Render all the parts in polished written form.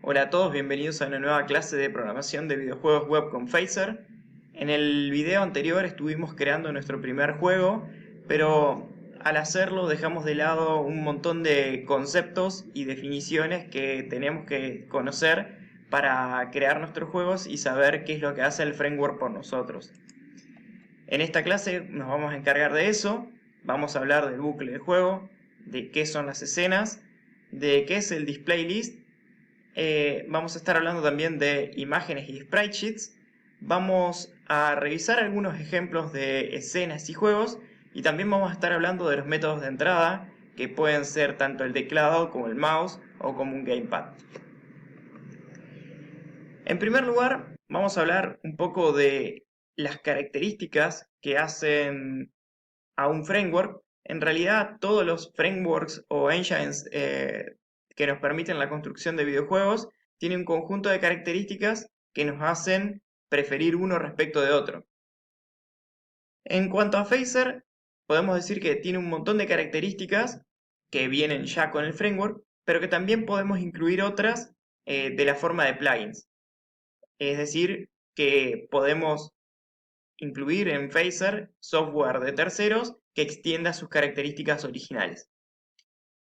Hola a todos, bienvenidos a una nueva clase de programación de videojuegos web con Phaser. En el video anterior estuvimos creando nuestro primer juego, pero al hacerlo dejamos de lado un montón de conceptos y definiciones que tenemos que conocer para crear nuestros juegos y saber qué es lo que hace el framework por nosotros. En esta clase nos vamos a encargar de eso, vamos a hablar del bucle del juego, de qué son las escenas, de qué es el display list. Vamos a estar hablando también de imágenes y sprite sheets. Vamos a revisar algunos ejemplos de escenas y juegos. Y también vamos a estar hablando de los métodos de entrada, que pueden ser tanto el teclado como el mouse o como un gamepad. En primer lugar, vamos a hablar un poco de las características que hacen a un framework. En realidad, todos los frameworks o engines que nos permiten la construcción de videojuegos tienen un conjunto de características que nos hacen preferir uno respecto de otro. En cuanto a Phaser, podemos decir que tiene un montón de características que vienen ya con el framework, pero que también podemos incluir otras de la forma de plugins. Es decir, que podemos incluir en Phaser software de terceros que extienda sus características originales.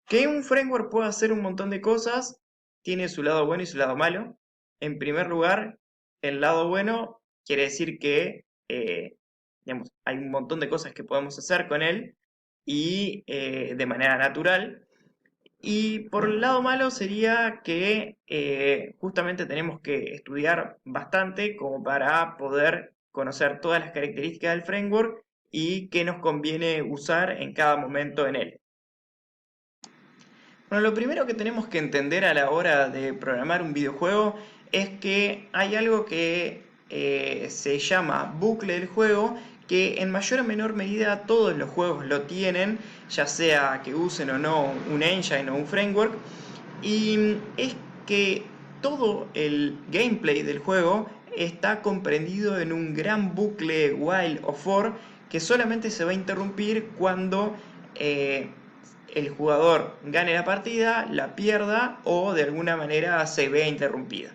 Que un framework pueda hacer un montón de cosas tiene su lado bueno y su lado malo. En primer lugar, el lado bueno quiere decir que digamos, hay un montón de cosas que podemos hacer con él y de manera natural. Y por el lado malo sería que justamente tenemos que estudiar bastante como para poder conocer todas las características del framework y qué nos conviene usar en cada momento en él. Bueno, lo primero que tenemos que entender a la hora de programar un videojuego es que hay algo que se llama bucle del juego, que en mayor o menor medida todos los juegos lo tienen, ya sea que usen o no un engine o un framework, y es que todo el gameplay del juego está comprendido en un gran bucle while o for que solamente se va a interrumpir cuando el jugador gane la partida, la pierda o de alguna manera se vea interrumpida.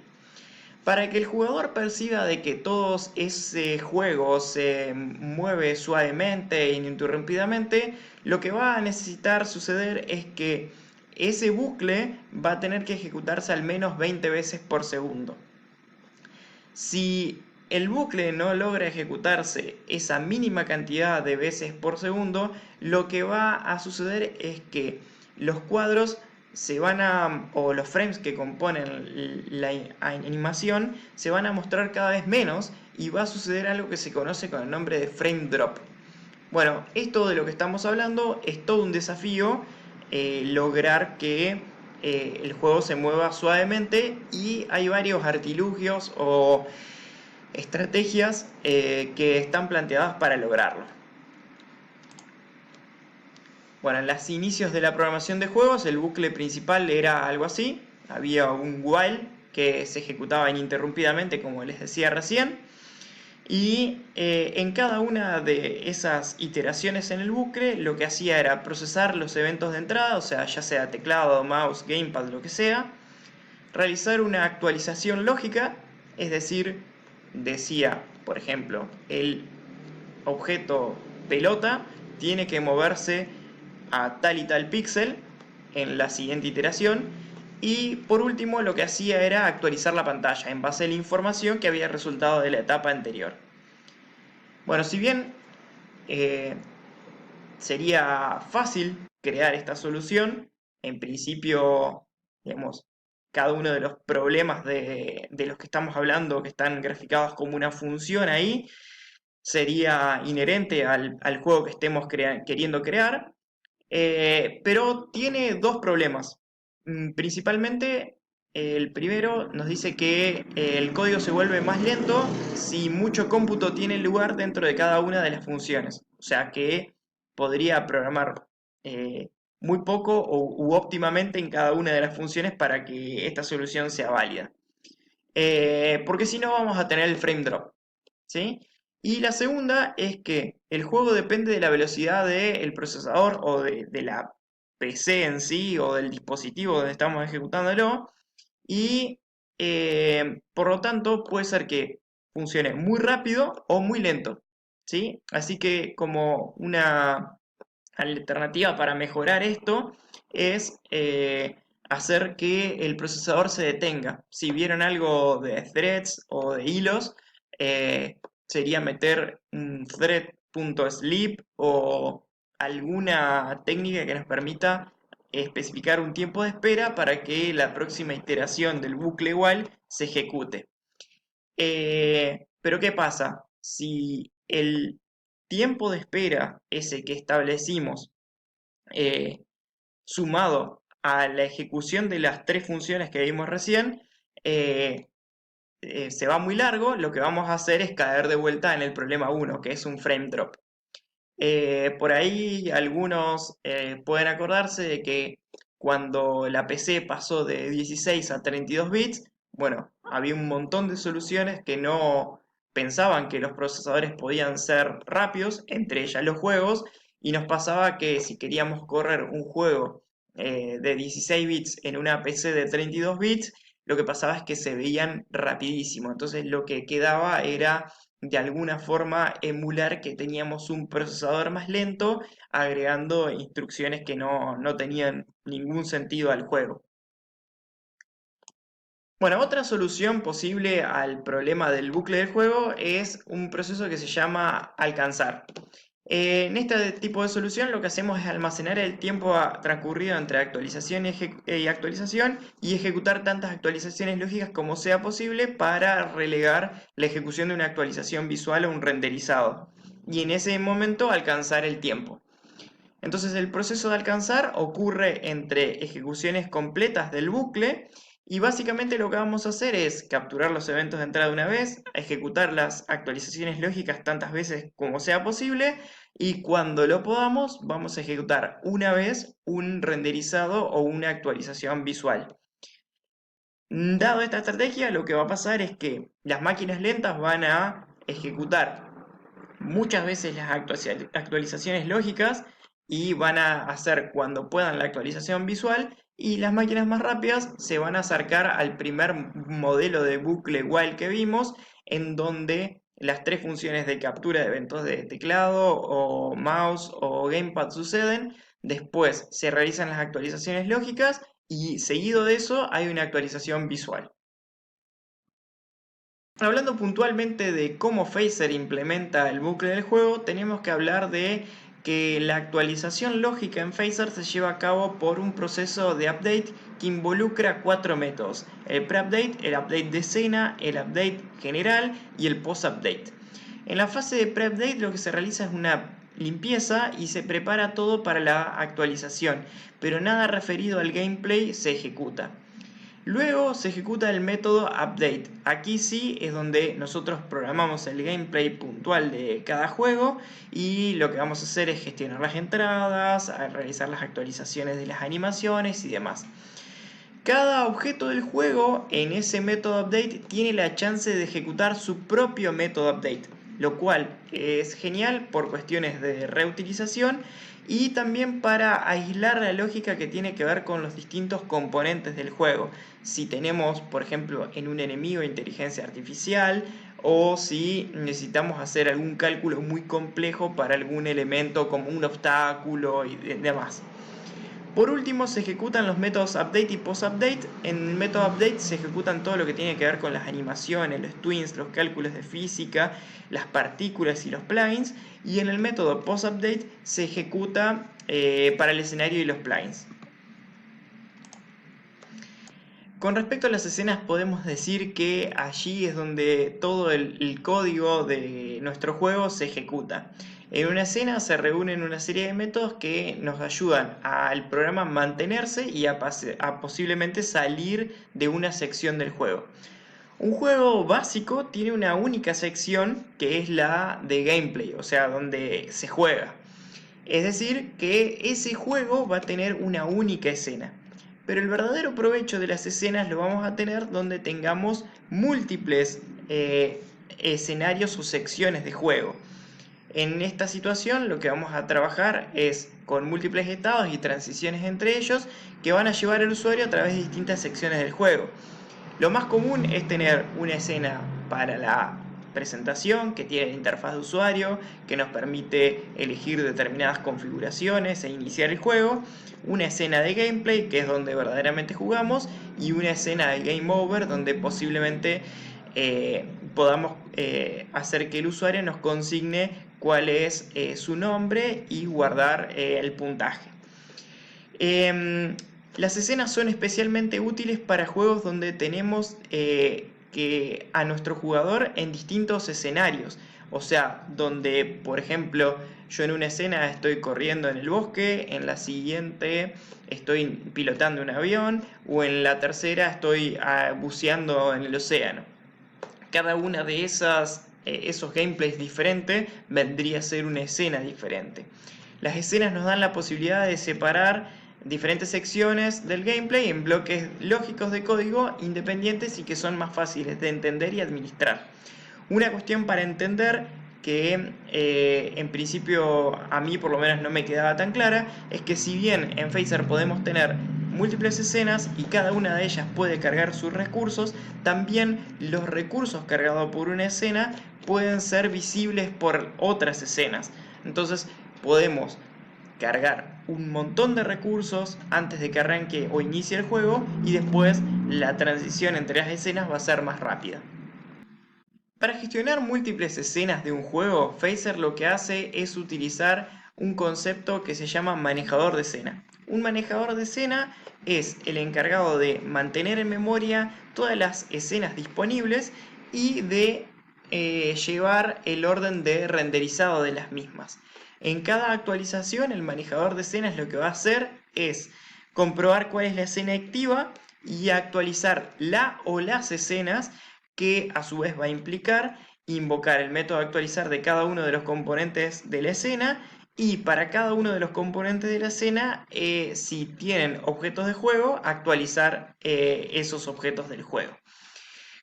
Para que el jugador perciba de que todo ese juego se mueve suavemente e ininterrumpidamente, lo que va a necesitar suceder es que ese bucle va a tener que ejecutarse al menos 20 veces por segundo. Si el bucle no logra ejecutarse esa mínima cantidad de veces por segundo, lo que va a suceder es que los cuadros o los frames que componen la animación se van a mostrar cada vez menos y va a suceder algo que se conoce con el nombre de frame drop. Bueno, esto de lo que estamos hablando es todo un desafío, lograr que el juego se mueva suavemente, y hay varios artilugios o estrategias que están planteadas para lograrlo. Bueno, en los inicios de la programación de juegos el bucle principal era algo así. Había un while que se ejecutaba ininterrumpidamente, como les decía recién. Y en cada una de esas iteraciones en el bucle lo que hacía era procesar los eventos de entrada, o sea, ya sea teclado, mouse, gamepad, lo que sea, realizar una actualización lógica, es decir, decía, por ejemplo, el objeto pelota tiene que moverse a tal y tal píxel en la siguiente iteración. Y por último lo que hacía era actualizar la pantalla en base a la información que había resultado de la etapa anterior. Bueno, si bien sería fácil crear esta solución, en principio, digamos, cada uno de los problemas de los que estamos hablando, que están graficados como una función ahí, sería inherente al juego que estemos queriendo crear, pero tiene dos problemas. Principalmente, el primero nos dice que el código se vuelve más lento si mucho cómputo tiene lugar dentro de cada una de las funciones. O sea que podría programar muy poco u óptimamente en cada una de las funciones para que esta solución sea válida. Porque si no vamos a tener el frame drop, ¿sí? Y la segunda es que el juego depende de la velocidad del procesador o de la PC en sí o del dispositivo donde estamos ejecutándolo. y por lo tanto puede ser que funcione muy rápido o muy lento, ¿sí? Así que como una alternativa para mejorar esto es hacer que el procesador se detenga. Si vieron algo de threads o de hilos, sería meter un thread.sleep o alguna técnica que nos permita especificar un tiempo de espera para que la próxima iteración del bucle while se ejecute. Pero ¿qué pasa? Si el tiempo de espera, ese que establecimos, eh, sumado a la ejecución de las tres funciones que vimos recién, eh, se va muy largo, lo que vamos a hacer es caer de vuelta en el problema 1, que es un frame drop. Por ahí algunos pueden acordarse de que cuando la PC pasó de 16 a 32 bits, bueno, había un montón de soluciones que no pensaban que los procesadores podían ser rápidos, entre ellas los juegos, y nos pasaba que si queríamos correr un juego de 16 bits en una PC de 32 bits, lo que pasaba es que se veían rapidísimo. Entonces lo que quedaba era de alguna forma emular que teníamos un procesador más lento, agregando instrucciones que no tenían ningún sentido al juego. Bueno, otra solución posible al problema del bucle del juego es un proceso que se llama alcanzar. En este tipo de solución lo que hacemos es almacenar el tiempo transcurrido entre actualización y actualización y ejecutar tantas actualizaciones lógicas como sea posible para relegar la ejecución de una actualización visual o un renderizado. Y en ese momento alcanzar el tiempo. Entonces el proceso de alcanzar ocurre entre ejecuciones completas del bucle y básicamente lo que vamos a hacer es capturar los eventos de entrada una vez, ejecutar las actualizaciones lógicas tantas veces como sea posible y cuando lo podamos vamos a ejecutar una vez un renderizado o una actualización visual. Dado esta estrategia, lo que va a pasar es que las máquinas lentas van a ejecutar muchas veces las actualizaciones lógicas y van a hacer cuando puedan la actualización visual y las máquinas más rápidas se van a acercar al primer modelo de bucle while que vimos en donde las tres funciones de captura de eventos de teclado o mouse o gamepad suceden, después se realizan las actualizaciones lógicas y seguido de eso hay una actualización visual. Hablando puntualmente de cómo Phaser implementa el bucle del juego, tenemos que hablar de que la actualización lógica en Phaser se lleva a cabo por un proceso de update que involucra cuatro métodos: el pre-update, el update de escena, el update general y el post-update. En la fase de pre-update lo que se realiza es una limpieza y se prepara todo para la actualización, pero nada referido al gameplay se ejecuta. Luego se ejecuta el método update. Aquí sí es donde nosotros programamos el gameplay puntual de cada juego y lo que vamos a hacer es gestionar las entradas, realizar las actualizaciones de las animaciones y demás. Cada objeto del juego en ese método update tiene la chance de ejecutar su propio método update, lo cual es genial por cuestiones de reutilización y también para aislar la lógica que tiene que ver con los distintos componentes del juego. Si tenemos, por ejemplo, en un enemigo inteligencia artificial o si necesitamos hacer algún cálculo muy complejo para algún elemento como un obstáculo y demás. Por último, se ejecutan los métodos update y post-update. En el método update se ejecutan todo lo que tiene que ver con las animaciones, los twins, los cálculos de física, las partículas y los plugins. Y en el método post-update se ejecuta para el escenario y los plugins. Con respecto a las escenas, podemos decir que allí es donde todo el código de nuestro juego se ejecuta. En una escena se reúnen una serie de métodos que nos ayudan al programa a mantenerse y a posiblemente salir de una sección del juego. Un juego básico tiene una única sección que es la de gameplay, o sea, donde se juega. Es decir, que ese juego va a tener una única escena. Pero el verdadero provecho de las escenas lo vamos a tener donde tengamos múltiples escenarios o secciones de juego. En esta situación lo que vamos a trabajar es con múltiples estados y transiciones entre ellos que van a llevar al usuario a través de distintas secciones del juego. Lo más común es tener una escena para la presentación que tiene la interfaz de usuario, que nos permite elegir determinadas configuraciones e iniciar el juego, una escena de gameplay, que es donde verdaderamente jugamos, y una escena de game over, donde posiblemente podamos hacer que el usuario nos consigne cuál es su nombre y guardar el puntaje. Las escenas son especialmente útiles para juegos donde tenemos que a nuestro jugador en distintos escenarios. O sea, donde, por ejemplo, yo en una escena estoy corriendo en el bosque, en la siguiente estoy pilotando un avión o en la tercera estoy buceando en el océano. Cada una de esos gameplays diferentes vendría a ser una escena diferente. Las escenas nos dan la posibilidad de separar diferentes secciones del gameplay en bloques lógicos de código independientes y que son más fáciles de entender y administrar. Una cuestión para entender que en principio a mí por lo menos no me quedaba tan clara es que si bien en Phaser podemos tener múltiples escenas y cada una de ellas puede cargar sus recursos, también los recursos cargados por una escena pueden ser visibles por otras escenas. Entonces podemos cargar un montón de recursos antes de que arranque o inicie el juego y después la transición entre las escenas va a ser más rápida. Para gestionar múltiples escenas de un juego, Phaser lo que hace es utilizar un concepto que se llama manejador de escena. Un manejador de escena es el encargado de mantener en memoria todas las escenas disponibles y de llevar el orden de renderizado de las mismas. En cada actualización, el manejador de escenas lo que va a hacer es comprobar cuál es la escena activa y actualizar la o las escenas, que a su vez va a implicar invocar el método actualizar de cada uno de los componentes de la escena, y para cada uno de los componentes de la escena, si tienen objetos de juego, actualizar esos objetos del juego.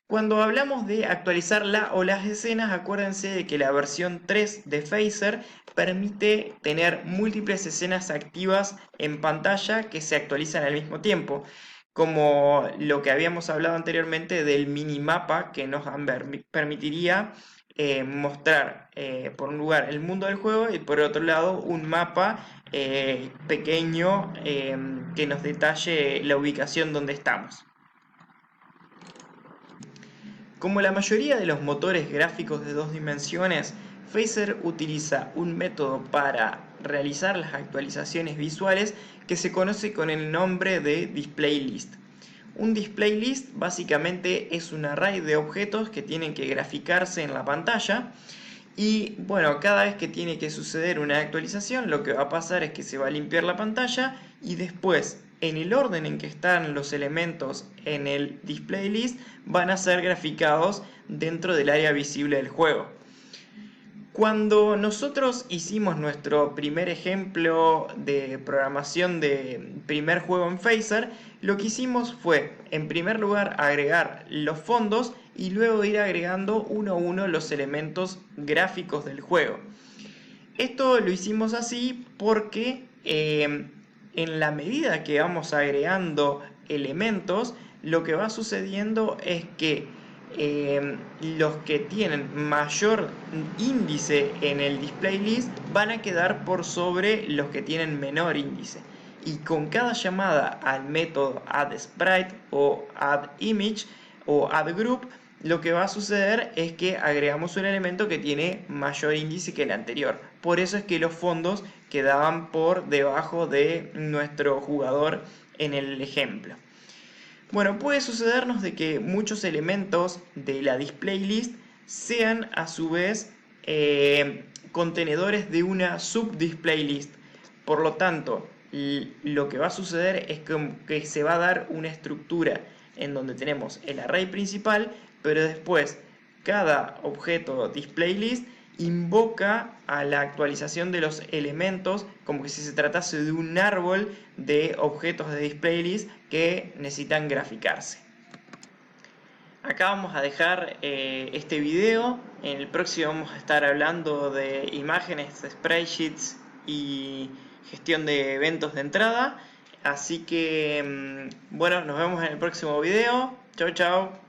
Cuando hablamos de actualizar la o las escenas, acuérdense de que la versión 3 de Phaser permite tener múltiples escenas activas en pantalla que se actualizan al mismo tiempo, como lo que habíamos hablado anteriormente del minimapa, que nos permitiría mostrar por un lugar el mundo del juego y por otro lado un mapa pequeño que nos detalle la ubicación donde estamos. Como la mayoría de los motores gráficos de 2 dimensiones, Phaser utiliza un método para realizar las actualizaciones visuales que se conoce con el nombre de DisplayList. Un DisplayList básicamente es un array de objetos que tienen que graficarse en la pantalla y bueno, cada vez que tiene que suceder una actualización, lo que va a pasar es que se va a limpiar la pantalla y después, en el orden en que están los elementos en el DisplayList, van a ser graficados dentro del área visible del juego. Cuando nosotros hicimos nuestro primer ejemplo de programación de primer juego en Phaser, lo que hicimos fue, en primer lugar, agregar los fondos y luego ir agregando uno a uno los elementos gráficos del juego. Esto lo hicimos así porque en la medida que vamos agregando elementos, lo que va sucediendo es que los que tienen mayor índice en el display list van a quedar por sobre los que tienen menor índice. Y con cada llamada al método addSprite o addImage o addGroup, lo que va a suceder es que agregamos un elemento que tiene mayor índice que el anterior. Por eso es que los fondos quedaban por debajo de nuestro jugador en el ejemplo. Bueno, puede sucedernos de que muchos elementos de la display list sean a su vez contenedores de una subdisplay list. Por lo tanto, lo que va a suceder es que se va a dar una estructura en donde tenemos el array principal, pero después cada objeto display list invoca a la actualización de los elementos como que si se tratase de un árbol de objetos de display list que necesitan graficarse. Acá vamos a dejar este video. En el próximo vamos a estar hablando de imágenes, spreadsheets y gestión de eventos de entrada. Así que bueno, nos vemos en el próximo video. Chau, chau.